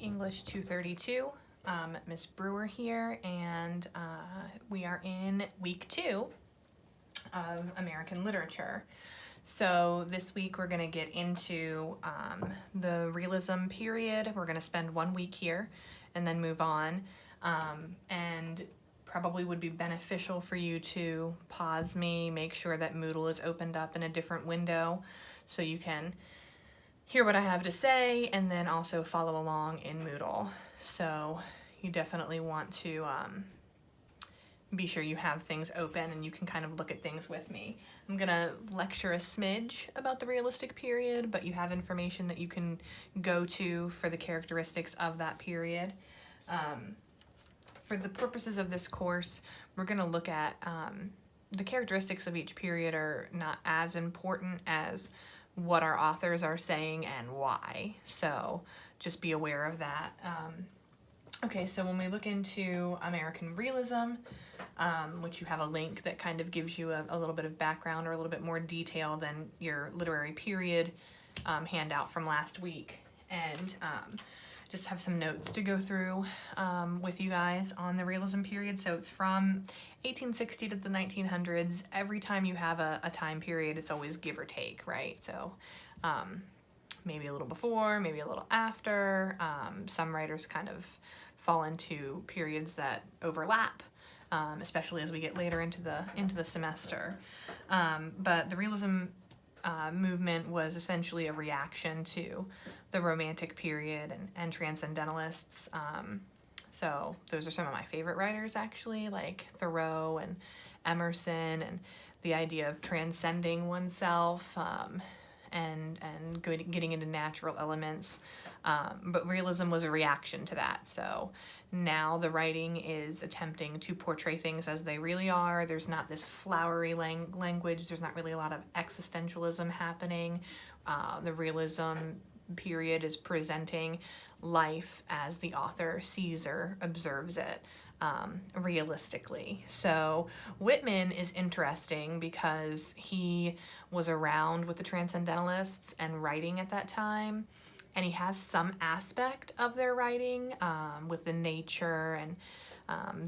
English 232. Miss Brewer here, and we are in week 2 of American literature. So this week we're going to get into the realism period. We're going to spend 1 week here and then move on, and probably would be beneficial for you to pause me, make sure that Moodle is opened up in a different window so you can hear what I have to say and then also follow along in Moodle. So you definitely want to be sure you have things open and you can kind of look at things with me. I'm gonna lecture a smidge about the realistic period, but you have information that you can go to for the characteristics of that period. For the purposes of this course, we're gonna look at the characteristics of each period are not as important as what our authors are saying and why. So just be aware of that. Okay, so when we look into American realism, which you have a link that kind of gives you a little bit of background or a little bit more detail than your literary period handout from last week, and just have some notes to go through with you guys on the realism period. So it's from 1860 to the 1900s. Every time you have a time period, it's always give or take, right? So maybe a little before, maybe a little after. Some writers kind of fall into periods that overlap, especially as we get later into the semester. But the realism movement was essentially a reaction to the Romantic period and Transcendentalists. So those are some of my favorite writers, actually, like Thoreau and Emerson, and the idea of transcending oneself and getting into natural elements. But realism was a reaction to that. So now the writing is attempting to portray things as they really are. There's not this flowery language. There's not really a lot of existentialism happening. The realism period is presenting life as the author sees or observes it realistically. So Whitman is interesting because he was around with the Transcendentalists and writing at that time, and he has some aspect of their writing with the nature and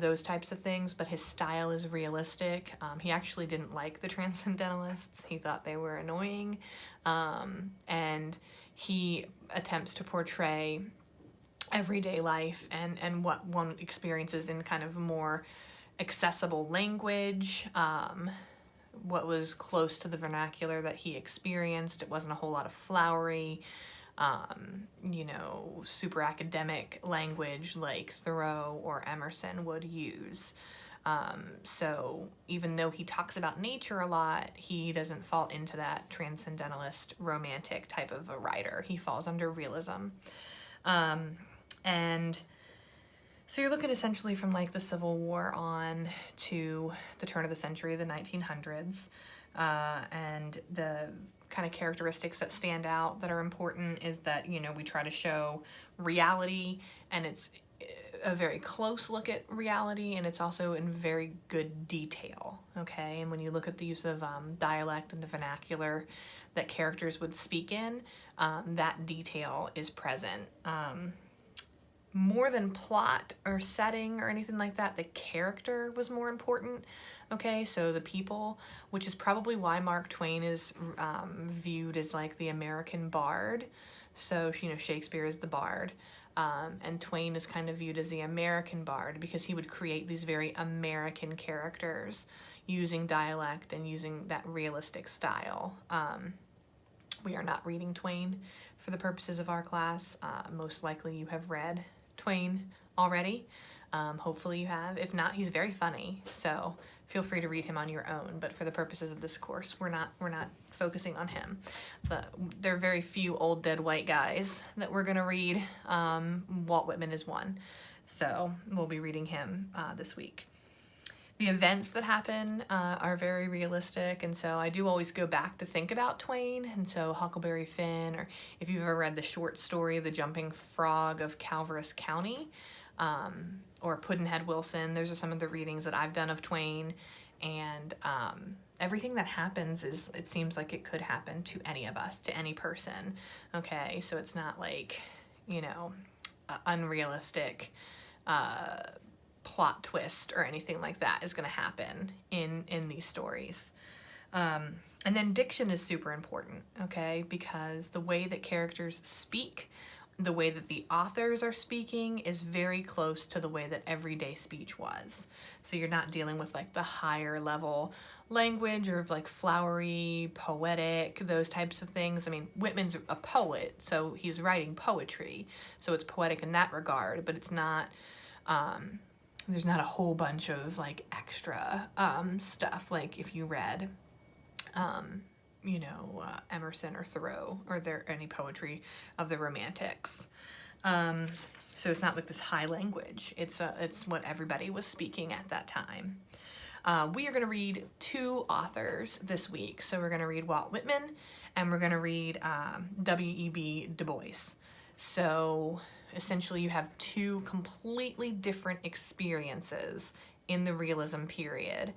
those types of things, but his style is realistic. He actually didn't like the Transcendentalists. He thought they were annoying, and he attempts to portray everyday life and what one experiences in kind of more accessible language, what was close to the vernacular that he experienced. It wasn't a whole lot of flowery, super academic language like Thoreau or Emerson would use. So even though he talks about nature a lot, he doesn't fall into that transcendentalist romantic type of a writer. He falls under realism. And so you're looking essentially from like the Civil War on to the turn of the century, the 1900s, and the kind of characteristics that stand out that are important is that, we try to show reality, and it's a very close look at reality, and it's also in very good detail, okay? And when you look at the use of dialect and the vernacular that characters would speak in, that detail is present. More than plot or setting or anything like that, the character was more important, okay? So the people, which is probably why Mark Twain is viewed as like the American bard. So, Shakespeare is the bard, and Twain is kind of viewed as the American bard because he would create these very American characters using dialect and using that realistic style. We are not reading Twain for the purposes of our class. Most likely you have read Twain already. Hopefully you have. If not, he's very funny, so feel free to read him on your own. But for the purposes of this course, we're not focusing on him. There are very few old dead white guys that we're gonna read. Walt Whitman is one, so we'll be reading him this week. The events that happen are very realistic, and so I do always go back to think about Twain, and so Huckleberry Finn, or if you've ever read the short story, The Jumping Frog of Calvert County, or Pudd'nhead Wilson, those are some of the readings that I've done of Twain, and everything that happens it seems like it could happen to any of us, to any person, okay? So it's not like, unrealistic plot twist or anything like that is going to happen in these stories. And then diction is super important, okay? Because the way that characters speak, the way that the authors are speaking is very close to the way that everyday speech was. So you're not dealing with like the higher level language or like flowery, poetic, those types of things. I mean, Whitman's a poet, so he's writing poetry. So it's poetic in that regard, but it's not, there's not a whole bunch of like extra stuff. Like if you read Emerson or Thoreau or any poetry of the Romantics. So it's not like this high language. It's what everybody was speaking at that time. We are going to read 2 authors this week. So we're going to read Walt Whitman and we're going to read W.E.B. Du Bois. So essentially you have 2 completely different experiences in the realism period.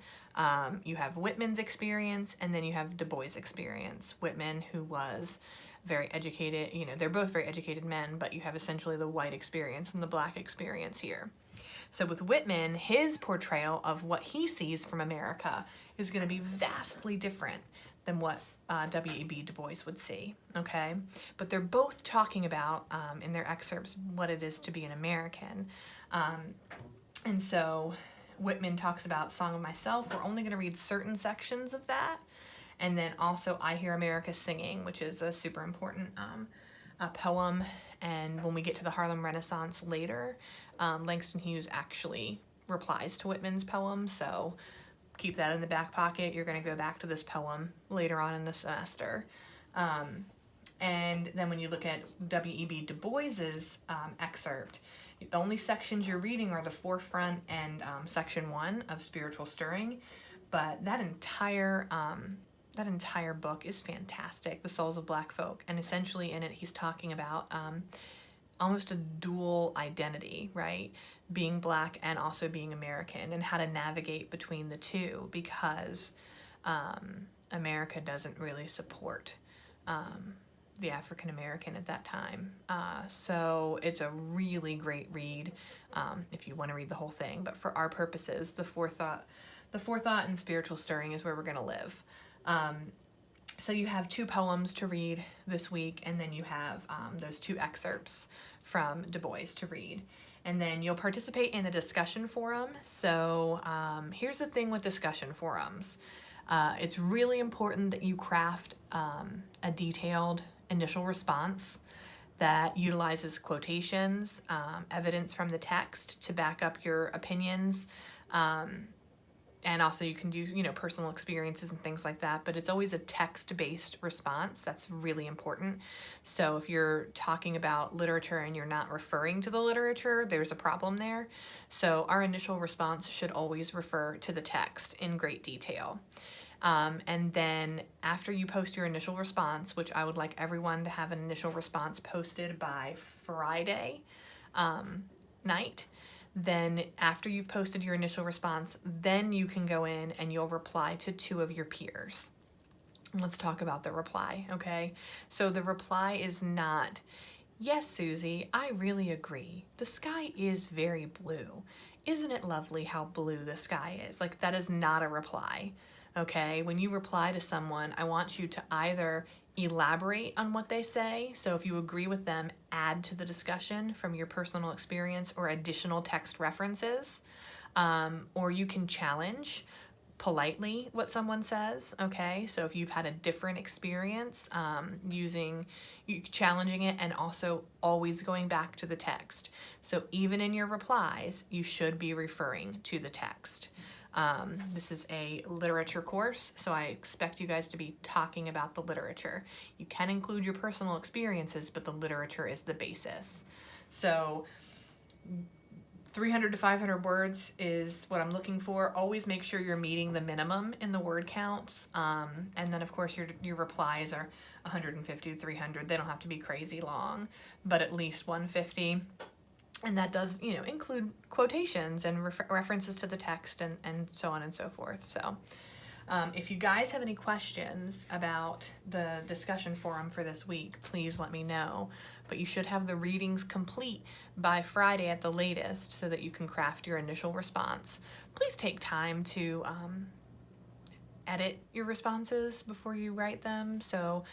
You have Whitman's experience and then you have Du Bois' experience. Whitman, who was very educated, they're both very educated men, but you have essentially the white experience and the black experience here. So with Whitman, his portrayal of what he sees from America is going to be vastly different than what W.E.B. Du Bois would see, okay? But they're both talking about, in their excerpts, what it is to be an American. And so Whitman talks about Song of Myself. We're only going to read certain sections of that. And then also I Hear America Singing, which is a super important poem. And when we get to the Harlem Renaissance later, Langston Hughes actually replies to Whitman's poem. So keep that in the back pocket. You're going to go back to this poem later on in the semester. And then when you look at W.E.B. Du Bois's excerpt, the only sections you're reading are the forefront and section 1 of Spiritual Stirring, but that entire book is fantastic, The Souls of Black Folk, and essentially in it he's talking about almost a dual identity, right? Being black and also being American, and how to navigate between the two, because America doesn't really support the African American at that time. So it's a really great read if you want to read the whole thing. But for our purposes, the forethought and Spiritual Stirring is where we're going to live. So you have 2 poems to read this week, and then you have those 2 excerpts from Du Bois to read. And then you'll participate in a discussion forum. So here's the thing with discussion forums. It's really important that you craft a detailed initial response that utilizes quotations, evidence from the text to back up your opinions, and also you can do, personal experiences and things like that, but it's always a text-based response. That's really important. So if you're talking about literature and you're not referring to the literature, there's a problem there. So our initial response should always refer to the text in great detail. And then after you post your initial response, which I would like everyone to have an initial response posted by Friday night, then after you've posted your initial response, then you can go in and you'll reply to 2 of your peers. Let's talk about the reply, okay? So the reply is not, "Yes, Susie, I really agree. The sky is very blue. Isn't it lovely how blue the sky is?" Like, that is not a reply, okay? When you reply to someone, I want you to either elaborate on what they say. So if you agree with them, add to the discussion from your personal experience or additional text references, or you can challenge politely what someone says, okay? So if you've had a different experience, challenging it and also always going back to the text. So even in your replies, you should be referring to the text. This is a literature course, so I expect you guys to be talking about the literature. You can include your personal experiences, but the literature is the basis. So 300 to 500 words is what I'm looking for. Always make sure you're meeting the minimum in the word counts. And then of course your replies are 150 to 300. They don't have to be crazy long, but at least 150. And that does, include quotations and references to the text and so on and so forth. So If you guys have any questions about the discussion forum for this week, please let me know. But you should have the readings complete by Friday at the latest so that you can craft your initial response. Please take time to edit your responses before you write them. So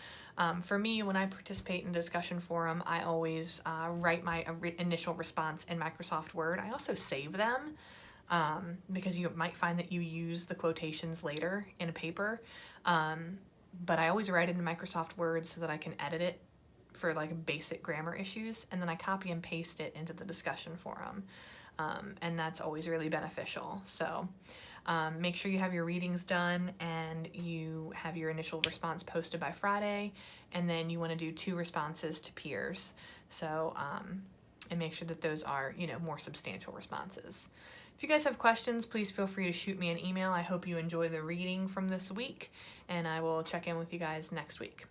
for me, when I participate in discussion forum, I always write my initial response in Microsoft Word. I also save them because you might find that you use the quotations later in a paper. But I always write it in Microsoft Word so that I can edit it for like basic grammar issues, and then I copy and paste it into the discussion forum. And that's always really beneficial. So make sure you have your readings done and you have your initial response posted by Friday, and then you want to do 2 responses to peers. So and make sure that those are, you know, more substantial responses. If you guys have questions, please feel free to shoot me an email. I hope you enjoy the reading from this week, and I will check in with you guys next week.